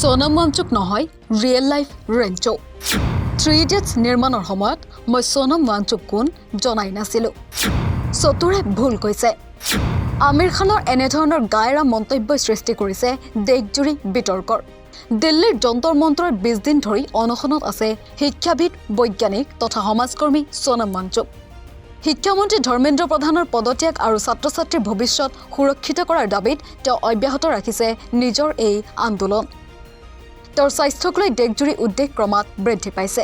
সোনম ৱাংচুক নহয় real life ৰেঞ্চো three idiots নিৰ্মাণৰ সময়ত মই সোনম ৱাংচুক কোন জনাই নাছিলোঁ চতুৰে ভুল কৈছে আমিৰ খানৰ এনেধৰণৰ গায়ৰা মন্তব্যই সৃষ্টি কৰিছে দেশজুৰি বিতৰ্কৰ দিল্লীৰ যন্তৰ মন্ত্ৰৰ 20 দিন ধৰি অনশনত আছে শিক্ষাবিদ বৈজ্ঞানিক তথা সমাজকৰ্মী সোনম ৱাংচুক শিক্ষামন্ত্ৰী ধৰ্মেন্দ্ৰ প্ৰধানৰ পদত্যাগ আৰু ছাত্ৰ ছাত্ৰীৰ ভৱিষ্যত সুৰক্ষিত কৰাৰ দাবীত তেওঁ অব্যাহত ৰাখিছে নিজৰ এই আন্দোলন তেওঁৰ স্বাস্থ্যক লৈ দেশজুৰি উদ্বেগ ক্ৰমাৎ বৃদ্ধি পাইছে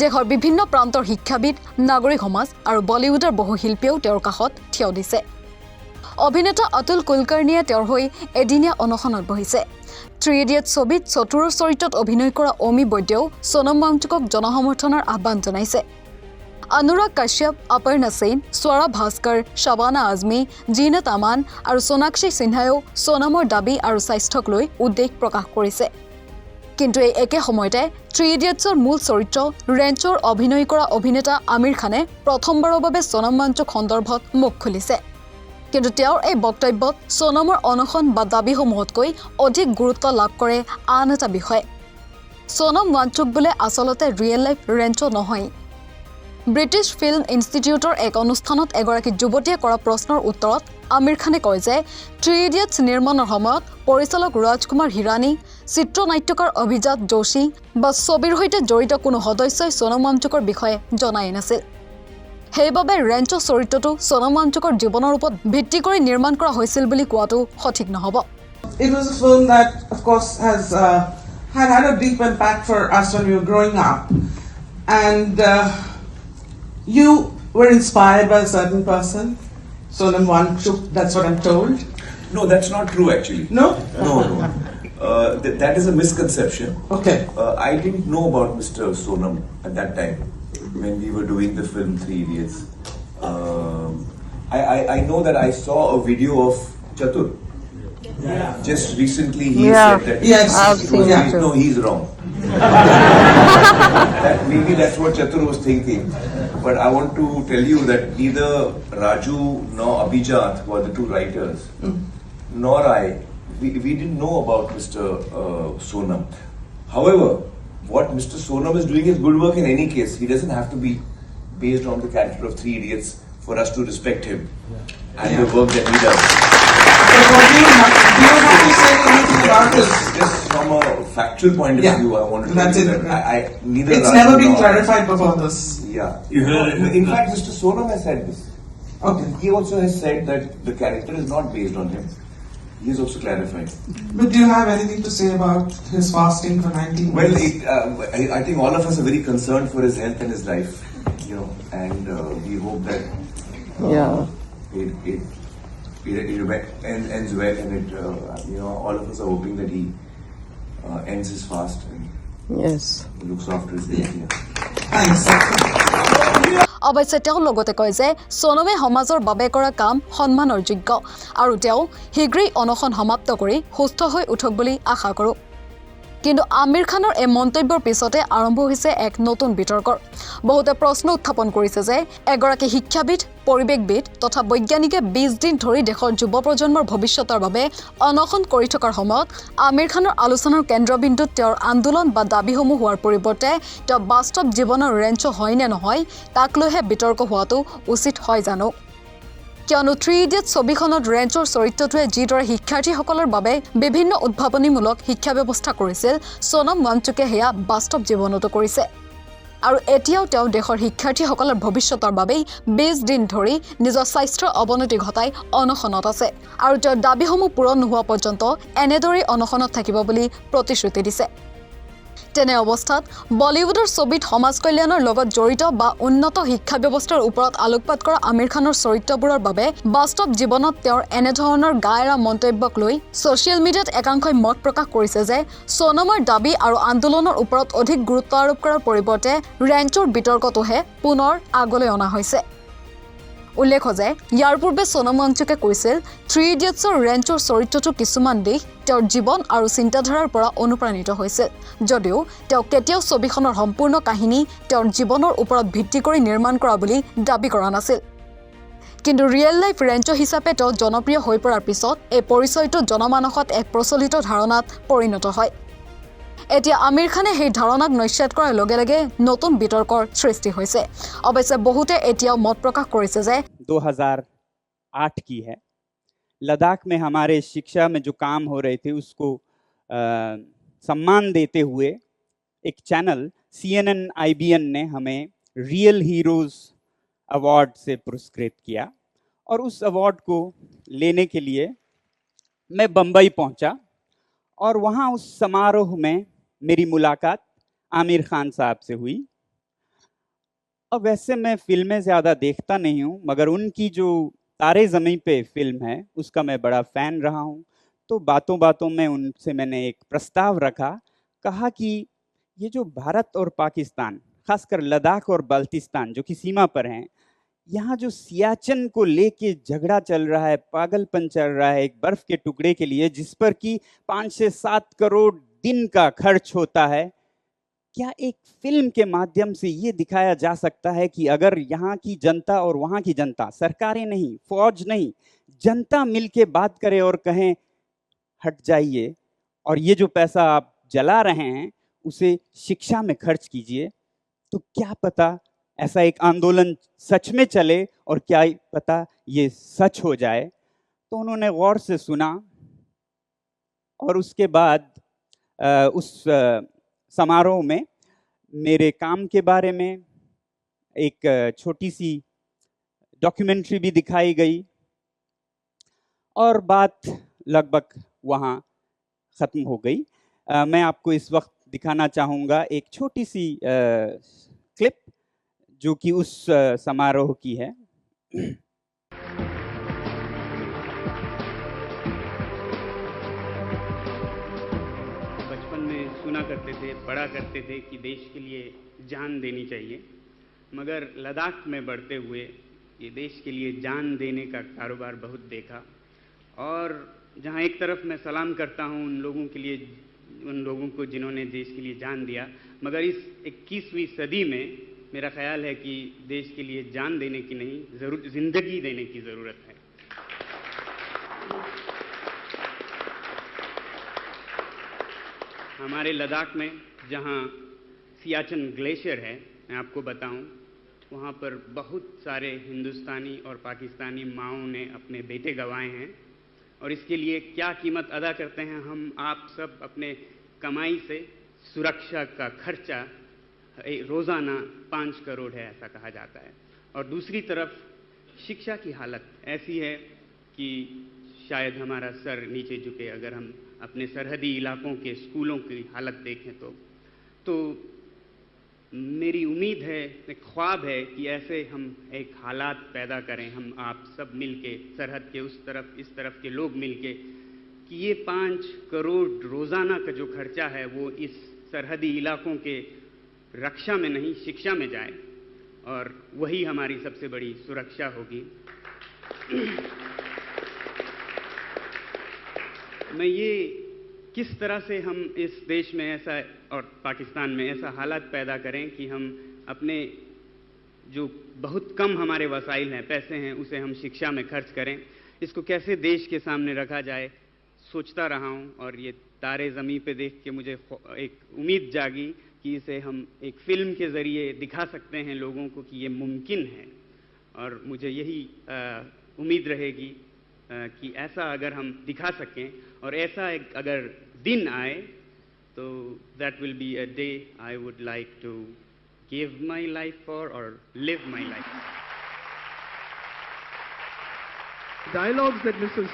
দেশৰ বিভিন্ন প্ৰান্তৰ শিক্ষাবিদ নাগৰিক সমাজ আৰু বলিউডৰ বহু শিল্পীয়েও তেওঁৰ কাষত থিয় দিছে অভিনেতা অতুল কুলকাৰ্ণীয়ে তেওঁৰ হৈ এদিনীয়া অনশনত বহিছে থ্ৰী ইডিয়ট ছবিত চতুৰৰ চৰিত্ৰত অভিনয় কৰা অমি বৈদ্যও সোনম ৱাংচুকক জনসমৰ্থনৰ আহ্বান জনাইছে অনুৰাগ কাশ্যপ অপৰ্ণা সেন স্বৰা ভাস্কৰ শাবানা আজমি জিনাত আমান আৰু সোনাক্ষী সিনহাইও সোনমৰ দাবী আৰু স্বাস্থ্যক লৈ উদ্বেগ প্ৰকাশ কৰিছে কিন্তু এই একে সময়তে থ্ৰী ইডিয়টছৰ মূল চৰিত্ৰ ৰেঞ্চৰ অভিনয় কৰা অভিনেতা আমিৰ খানে প্ৰথমবাৰৰ বাবে সোনম ৱাংচুক সন্দৰ্ভত মুখ খুলিছে কিন্তু তেওঁৰ এই বক্তব্যত সোনমৰ অনশন বা দাবীসমূহতকৈ অধিক গুৰুত্ব লাভ কৰে আন এটা বিষয় সোনম ৱাংচুক বোলে আচলতে ৰিয়েল লাইফ ৰেঞ্চো নহয় ব্ৰিটিছ ফিল্ম ইনষ্টিটিউটৰ এক অনুষ্ঠানত এগৰাকী যুৱতীয়ে কৰা প্ৰশ্নৰ উত্তৰত আমিৰ খানে কয় যে থ্ৰী ইডিয়টছ নিৰ্মাণৰ সময়ত পৰিচালক ৰাজকুমাৰ হিৰানী চিত্ৰনাট্যকাৰ অভিজাত যোশী বা ছবিৰ সৈতে জড়িত কোনো সদস্যই সোনম ৱাংচুকৰ বিষয়ে জনাই নাছিল সেইবাবে ৰেঞ্চো চৰিত্ৰটো সোনম ৱাংচুকৰ জীৱনৰ ওপৰত ভিত্তি কৰি নিৰ্মাণ কৰা হৈছিল বুলি কোৱাটো সঠিক নহ'ব It was a film that, of course, had a deep impact for us when we were growing up, and you were inspired by a certain person, Sonam Wangchuk. That's what I'm told. No, that's not true actually. No? No. That is a misconception. Okay. I didn't know about Mr. Sonam at that time when we were doing the film Three Idiots. I know that I saw a video of Chatur. Yeah. Just recently he said that Yes. no, he's wrong. Maybe that's what Chatur was thinking. But I want to tell you that neither Raju nor Abhijat, who are the two writers, nor I, we didn't know about Mr. Sonam. However, what Mr. Sonam is doing is good work in any case. He doesn't have to be based on the character of Three Idiots for us to respect him and the work that he does. But what do you have to say anything about this? Just from a factual point of view, I want to tell That's you it. that I neither It's Raju never been nor clarified before this. Yeah. In fact, Mr. Sonam has said this. Okay. He also has said that the character is not based on him. He has also clarified. But do you have anything to say about his fasting for 19 Well, days? I think all of us are very concerned for his health and his life, and we hope that it ends well, and all of us are hoping that he ends his fast and looks after his health. Thanks. অৱশ্যে তেওঁ লগতে কয় যে সোনমে সমাজৰ বাবে কৰা কাম সন্মানৰ যোগ্য আৰু তেওঁ শীঘ্ৰেই অনশন সমাপ্ত কৰি সুস্থ হৈ উঠক বুলি আশা কৰোঁ কিন্তু আমিৰ খানৰ এই মন্তব্যৰ পিছতে আৰম্ভ হৈছে এক নতুন বিতৰ্কৰ বহুতে প্ৰশ্ন উত্থাপন কৰিছে যে এগৰাকী শিক্ষাবিদ পৰিৱেশবিদ তথা বৈজ্ঞানিকে 20 দিন ধৰি দেশৰ যুৱ প্ৰজন্মৰ ভৱিষ্যতৰ বাবে অনশন কৰি থকাৰ সময়ত আমিৰ খানৰ আলোচনাৰ কেন্দ্ৰবিন্দুত তেওঁৰ আন্দোলন বা দাবীসমূহ হোৱাৰ পৰিৱৰ্তে তেওঁ বাস্তৱ জীৱনৰ ৰেঞ্চো হয় নে নহয় তাক লৈহে বিতৰ্ক হোৱাটো উচিত হয় জানো কিয়নো থ্ৰী ইডিয়ট ছবিখনত ৰেঞ্চৰ চৰিত্ৰটোৱে যিদৰে শিক্ষাৰ্থীসকলৰ বাবে বিভিন্ন উদ্ভাৱনীমূলক শিক্ষা ব্যৱস্থা কৰিছিল সোনম ৱাংচুকে সেয়া বাস্তৱ জীৱনতো কৰিছে আৰু এতিয়াও তেওঁ দেশৰ শিক্ষাৰ্থীসকলৰ ভৱিষ্যতৰ বাবেই 20 দিন ধৰি নিজৰ স্বাস্থ্যৰ অৱনতি ঘটাই অনশনত আছে আৰু তেওঁৰ দাবীসমূহ পূৰণ নোহোৱা পৰ্যন্ত এনেদৰেই অনশনত থাকিব বুলি প্ৰতিশ্ৰুতি দিছে তেনে অৱস্থাত বলিউডৰ ছবিত সমাজ কল্যাণৰ লগত জড়িত বা উন্নত শিক্ষা ব্যৱস্থাৰ ওপৰত আলোকপাত কৰা আমিৰ খানৰ চৰিত্ৰবোৰৰ বাবে বাস্তৱ জীৱনত তেওঁৰ এনেধৰণৰ গায়ৰা মন্তব্যক লৈ ছ'চিয়েল মিডিয়াত একাংশই মত প্ৰকাশ কৰিছে যে সোনমৰ দাবী আৰু আন্দোলনৰ ওপৰত অধিক গুৰুত্ব আৰোপ কৰাৰ পৰিৱৰ্তে ৰেঞ্চৰ বিতৰ্কটোহে পুনৰ আগলৈ অনা হৈছে উল্লেখ যে ইয়াৰ পূৰ্বে সোনম ৱাংচুকে কৈছিল থ্ৰী ইডিয়টছৰ ৰেঞ্চৰ চৰিত্ৰটো কিছুমান দিশ তেওঁৰ জীৱন আৰু চিন্তাধাৰাৰ পৰা অনুপ্ৰাণিত হৈছিল যদিও তেওঁ কেতিয়াও ছবিখনৰ সম্পূৰ্ণ কাহিনী তেওঁৰ জীৱনৰ ওপৰত ভিত্তি কৰি নিৰ্মাণ কৰা বুলি দাবী কৰা নাছিল কিন্তু ৰিয়েল লাইফ ৰেঞ্চো হিচাপে তেওঁ জনপ্ৰিয় হৈ পৰাৰ পিছত এই পৰিচয়টো জনমানসত এক প্ৰচলিত ধাৰণাত পৰিণত হয় এতিয়া আমিৰ খানে সেই ধাৰণাক নস্যাৎ কৰাৰ লগে লগে নতুন বিতৰ্কৰ সৃষ্টি হৈছে অৱশ্যে বহুতে এতিয়াও মত প্ৰকাশ কৰিছে যে 2008 की है। लद्दाख में हमारे शिक्षा में जो काम हो रहे थे उसको सम्मान देते हुए एक चैनल CNN IBN ने हमें रियल हीरोज अवार्ड से पुरस्कृत किया और उस अवार्ड को लेने के लिए मैं बम्बई पहुंचा और वहां उस समारोह में मेरी मुलाकात आमिर खान साहब से हुई। अब वैसे मैं फिल्में ज़्यादा देखता नहीं हूँ मगर उनकी जो तारे ज़मीं पे फिल्म है उसका मैं बड़ा फ़ैन रहा हूँ। तो बातों बातों में उनसे मैंने एक प्रस्ताव रखा, कहा कि ये जो भारत और पाकिस्तान, खासकर लद्दाख और बाल्टिस्तान जो कि सीमा पर हैं, यहाँ जो सियाचिन को लेके झगड़ा चल रहा है, पागलपन चल रहा है एक बर्फ़ के टुकड़े के लिए जिस पर कि 5 से 7 करोड़ दिन का खर्च होता है, क्या एक फिल्म के माध्यम से ये दिखाया जा सकता है कि अगर यहाँ की जनता और वहाँ की जनता, सरकारें नहीं, फौज नहीं, जनता मिलके बात करे और कहें हट जाइए और ये जो पैसा आप जला रहे हैं उसे शिक्षा में खर्च कीजिए, तो क्या पता ऐसा एक आंदोलन सच में चले और क्या पता ये सच हो जाए। तो उन्होंने गौर से सुना और उसके बाद उस समारोह में मेरे काम के बारे में एक छोटी सी डॉक्यूमेंट्री भी दिखाई गई और बात लगभग वहाँ ख़त्म हो गई। मैं आपको इस वक्त दिखाना चाहूँगा एक छोटी सी क्लिप जो कि उस समारोह की है। बचपन में सुना करते थे, पढ़ा करते थे कि देश के लिए जान देनी चाहिए, मगर लद्दाख में बढ़ते हुए ये देश के लिए जान देने का कारोबार बहुत देखा। और जहाँ एक तरफ मैं सलाम करता हूँ उन लोगों के लिए, उन लोगों को जिन्होंने देश के लिए जान दिया, मगर इस 21वीं सदी में मेरा ख्याल है कि देश के लिए जान देने की नहीं, ज़िंदगी देने की ज़रूरत है। हमारे लद्दाख में जहाँ सियाचिन ग्लेशियर है, मैं आपको बताऊं, वहाँ पर बहुत सारे हिंदुस्तानी और पाकिस्तानी माओं ने अपने बेटे गंवाए हैं और इसके लिए क्या कीमत अदा करते हैं हम आप सब अपने कमाई से। सुरक्षा का खर्चा रोज़ाना 5 करोड़ है ऐसा कहा जाता है। और दूसरी तरफ शिक्षा की हालत ऐसी है कि शायद हमारा सर नीचे झुके अगर हम अपने सरहदी इलाकों के स्कूलों की हालत देखें तो मेरी उम्मीद है, एक ख्वाब है कि ऐसे हम एक हालात पैदा करें, हम आप सब मिलके, सरहद के उस तरफ इस तरफ के लोग मिलके, कि ये 5 करोड़ रोज़ाना का जो खर्चा है वो इस सरहदी इलाकों के रक्षा में नहीं शिक्षा में जाए और वही हमारी सबसे बड़ी सुरक्षा होगी। मैं ये किस तरह से हम इस देश में ऐसा और पाकिस्तान में ऐसा हालात पैदा करें कि हम अपने जो बहुत कम हमारे वसाइल हैं, पैसे हैं, उसे हम शिक्षा में खर्च करें, इसको कैसे देश के सामने रखा जाए सोचता रहा हूँ। और ये तारे ज़मीं पे देख के मुझे एक उम्मीद जागी कि इसे हम एक फ़िल्म के ज़रिए दिखा सकते हैं लोगों को कि ये मुमकिन है। और मुझे यही उम्मीद रहेगी कि ऐसा अगर हम दिखा सकें और ऐसा एक अगर दिन आए तो that will be a day I would like to give my life for or live my life. Dialogues that Mrs.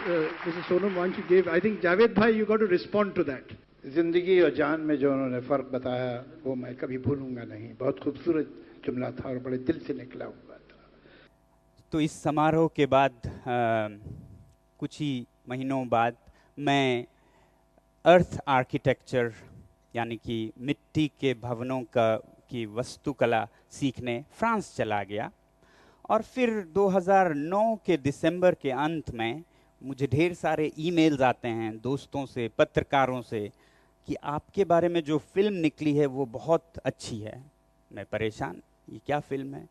Sonam Wangchu gave, I think Javed bhai, you got to respond to that. जिंदगी और जान में जो उन्होंने फ़र्क बताया वो मैं कभी भूलूंगा नहीं। बहुत खूबसूरत जुमला था और बड़े दिल से निकला हुआ था। तो इस समारोह के बाद कुछ ही महीनों बाद मैं अर्थ आर्किटेक्चर यानी कि मिट्टी के भवनों की वास्तुकला सीखने फ्रांस चला गया। और फिर 2009 के दिसंबर के अंत में मुझे ढेर सारे ईमेल्स आते हैं दोस्तों से, पत्रकारों से कि आपके बारे में जो फिल्म निकली है वो बहुत अच्छी है। मैं परेशान, ये क्या फिल्म है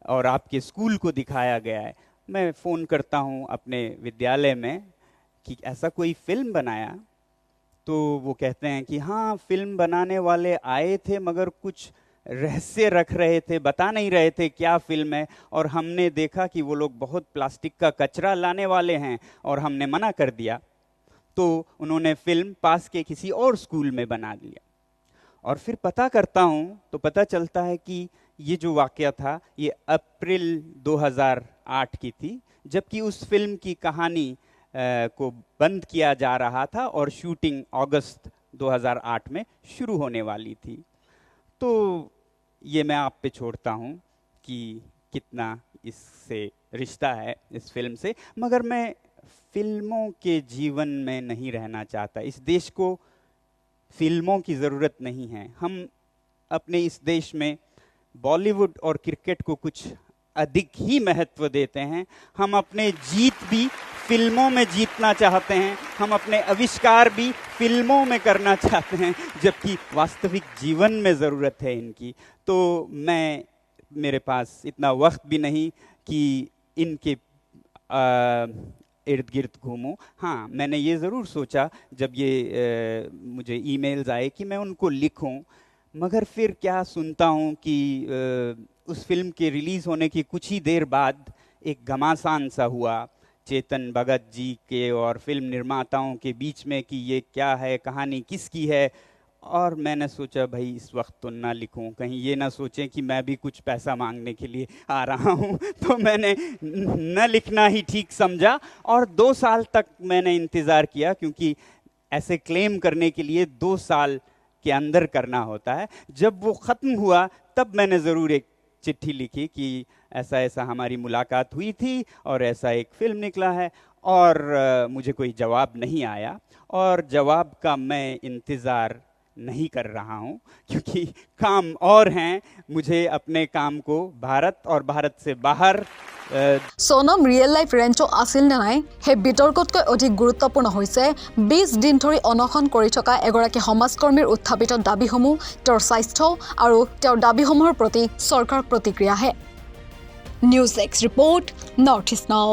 और आपके स्कूल को दिखाया गया है। मैं फ़ोन करता हूँ अपने विद्यालय में कि ऐसा कोई फिल्म बनाया तो वो कहते हैं कि हाँ, फिल्म बनाने वाले आए थे मगर कुछ रहस्य रख रहे थे, बता नहीं रहे थे क्या फिल्म है, और हमने देखा कि वो लोग बहुत प्लास्टिक का कचरा लाने वाले हैं और हमने मना कर दिया। तो उन्होंने फिल्म पास के किसी और स्कूल में बना दिया। और फिर पता करता हूँ तो पता चलता है कि ये जो वाक़या था ये अप्रैल 2008 की थी, जबकि उस फिल्म की कहानी को बंद किया जा रहा था और शूटिंग अगस्त 2008 में शुरू होने वाली थी। तो ये मैं आप पे छोड़ता हूँ कि कितना इससे रिश्ता है इस फिल्म से, मगर मैं फिल्मों के जीवन में नहीं रहना चाहता। इस देश को फिल्मों की ज़रूरत नहीं है। हम अपने इस देश में बॉलीवुड और क्रिकेट को कुछ अधिक ही महत्व देते हैं। हम अपने जीत भी फिल्मों में जीतना चाहते हैं, हम अपने आविष्कार भी फिल्मों में करना चाहते हैं, जबकि वास्तविक जीवन में ज़रूरत है इनकी। तो मेरे पास इतना वक्त भी नहीं कि इनके इर्द गिर्द घूमूं। हाँ, मैंने ये ज़रूर सोचा जब ये मुझे ईमेल्स आए कि मैं उनको लिखूं, मगर फिर क्या सुनता हूँ कि उस फिल्म के रिलीज़ होने की कुछ ही देर बाद एक घमासान सा हुआ चेतन भगत जी के और फिल्म निर्माताओं के बीच में कि ये क्या है, कहानी किसकी है। और मैंने सोचा भाई इस वक्त तो ना लिखूं, कहीं ये ना सोचें कि मैं भी कुछ पैसा मांगने के लिए आ रहा हूं। तो मैंने न लिखना ही ठीक समझा और 2 साल तक मैंने इंतज़ार किया, क्योंकि ऐसे क्लेम करने के लिए 2 साल के अंदर करना होता है। जब वो ख़त्म हुआ तब मैंने ज़रूर एक चिट्ठी लिखी कि ऐसा ऐसा हमारी मुलाकात हुई थी और ऐसा एक फ़िल्म निकला है, और मुझे कोई जवाब नहीं आया और जवाब का मैं इंतज़ार नहीं कर रहा हूं, क्योंकि काम और हैं। मुझे अपने काम को भारत और भारत से बाहर सोनम रियल लाइफ रेंचो आसिल ने নাই हे बितर्कतকৈ অধিক গুৰুত্বপূৰ্ণ হৈছে 20 দিন ধৰি অনশন কৰি থকা এগৰাকী সমাজকৰ্মীৰ উত্থাপিত দাবীসমূহ, তেওঁৰ স্বাস্থ্য আৰু তেওঁৰ দাবীসমূহৰ প্ৰতি চৰকাৰৰ প্ৰতিক্ৰিয়াহে। নিউজ এক্স ৰিপৰ্ট, নৰ্থ ইষ্ট নাও।